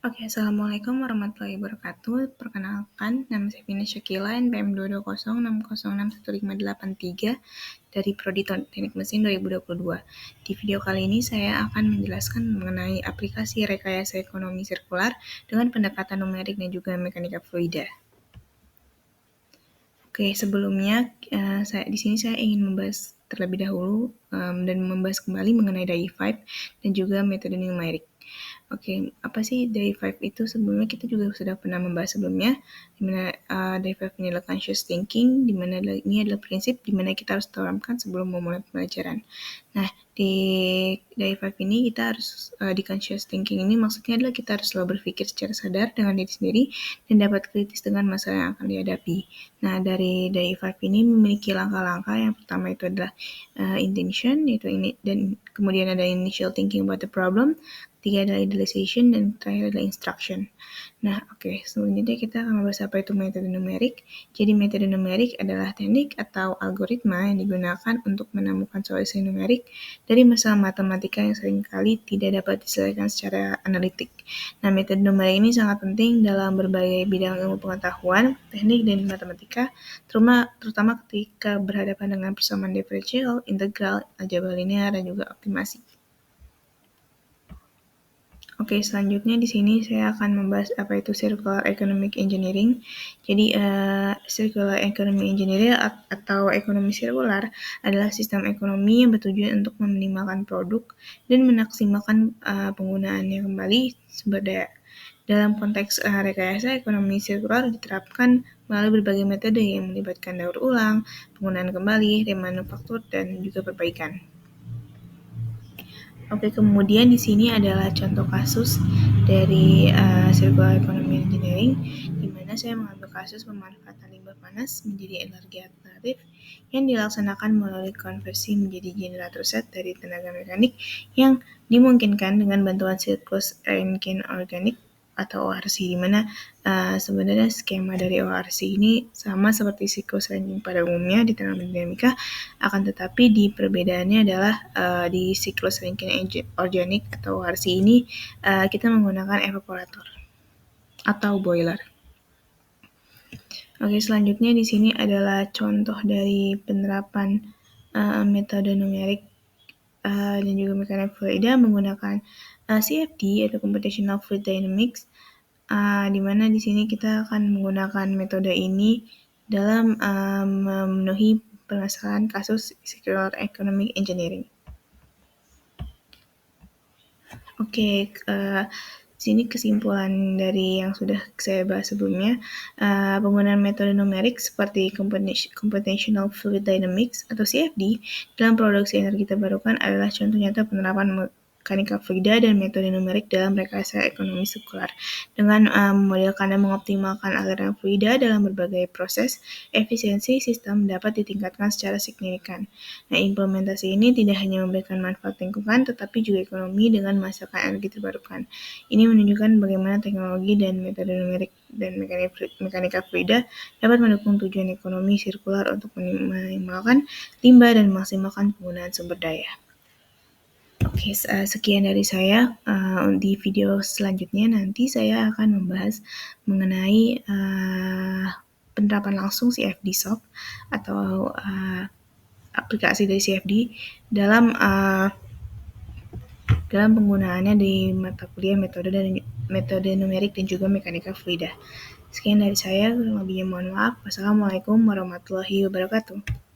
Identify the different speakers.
Speaker 1: Oke, Assalamualaikum warahmatullahi wabarakatuh. Perkenalkan, nama saya Vina Syakila, NPM 220606158 dari Prodi Teknik Mesin 2022. Di video kali ini saya akan menjelaskan mengenai aplikasi rekayasa ekonomi sirkular dengan pendekatan numerik dan juga mekanika fluida. Oke, sebelumnya di sini saya ingin membahas terlebih dahulu dan membahas kembali mengenai DAI5 dan juga metode numerik. Oke, apa sih DAI5 itu? Sebelumnya kita juga sudah pernah membahas sebelumnya, di mana DAI5 ini adalah conscious thinking, di mana ini adalah prinsip di mana kita harus tanamkan sebelum memulai pembelajaran. Nah, di DAI5 ini kita harus di conscious thinking ini maksudnya adalah kita harus selalu berpikir secara sadar dengan diri sendiri dan dapat kritis dengan masalah yang akan dihadapi. Nah, dari DAI5 ini memiliki langkah-langkah. Yang pertama itu adalah intention, yaitu ini, dan kemudian ada initial thinking about the problem, ketiga adalah idealization, dan terakhir adalah instruction. Nah, oke, selanjutnya kita akan membahas apa itu metode numerik. Jadi, metode numerik adalah teknik atau algoritma yang digunakan untuk menemukan solusi numerik dari masalah matematika yang seringkali tidak dapat diselesaikan secara analitik. Nah, metode numerik ini sangat penting dalam berbagai bidang ilmu pengetahuan, teknik, dan matematika, terutama ketika berhadapan dengan persamaan diferensial, integral, aljabar linear, dan juga optimasi. Oke, selanjutnya di sini saya akan membahas apa itu Circular Economic Engineering. Jadi, Circular Economic Engineering atau ekonomi sirkular adalah sistem ekonomi yang bertujuan untuk meminimalkan produk dan memaksimalkan penggunaannya kembali sumber daya. Dalam konteks rekayasa ekonomi sirkular diterapkan melalui berbagai metode yang melibatkan daur ulang, penggunaan kembali, remanufaktur, dan juga perbaikan. Oke, kemudian di sini adalah contoh kasus dari Circular Economy Engineering, di mana saya mengambil kasus pemanfaatan limbah panas menjadi energi alternatif yang dilaksanakan melalui konversi menjadi generator set dari tenaga mekanik yang dimungkinkan dengan bantuan siklus Rankine organik atau ORC, di mana sebenarnya skema dari ORC ini sama seperti siklus Rankine pada umumnya di termodinamika, akan tetapi di perbedaannya adalah di siklus Rankine organik atau ORC ini kita menggunakan evaporator atau boiler. Oke, selanjutnya di sini adalah contoh dari penerapan metode numerik dan juga mekanik fluida menggunakan CFD atau Computational Fluid Dynamics, di mana di sini kita akan menggunakan metode ini dalam memenuhi permasalahan kasus Circular Economic Engineering. Oke, sini kesimpulan dari yang sudah saya bahas sebelumnya. Penggunaan metode numerik seperti Computational Fluid Dynamics atau CFD dalam produksi energi terbarukan adalah contoh nyata penerapan mekanika fluida dan metode numerik dalam rekayasa ekonomi sirkular. Dengan memodelkan dan mengoptimalkan aliran fluida dalam berbagai proses, efisiensi sistem dapat ditingkatkan secara signifikan. Nah, implementasi ini tidak hanya memberikan manfaat lingkungan, tetapi juga ekonomi dengan menghasilkan energi terbarukan. Ini menunjukkan bagaimana teknologi dan metode numerik dan mekanika fluida dapat mendukung tujuan ekonomi sirkular untuk meminimalkan limbah dan memaksimalkan penggunaan sumber daya. Oke, sekian dari saya. Di video selanjutnya nanti saya akan membahas mengenai penerapan langsung CFD SOP atau aplikasi dari CFD dalam penggunaannya di mata kuliah metode numerik dan juga mekanika fluida. Sekian dari saya, kurang lebihnya mohon maaf. Wassalamualaikum warahmatullahi wabarakatuh.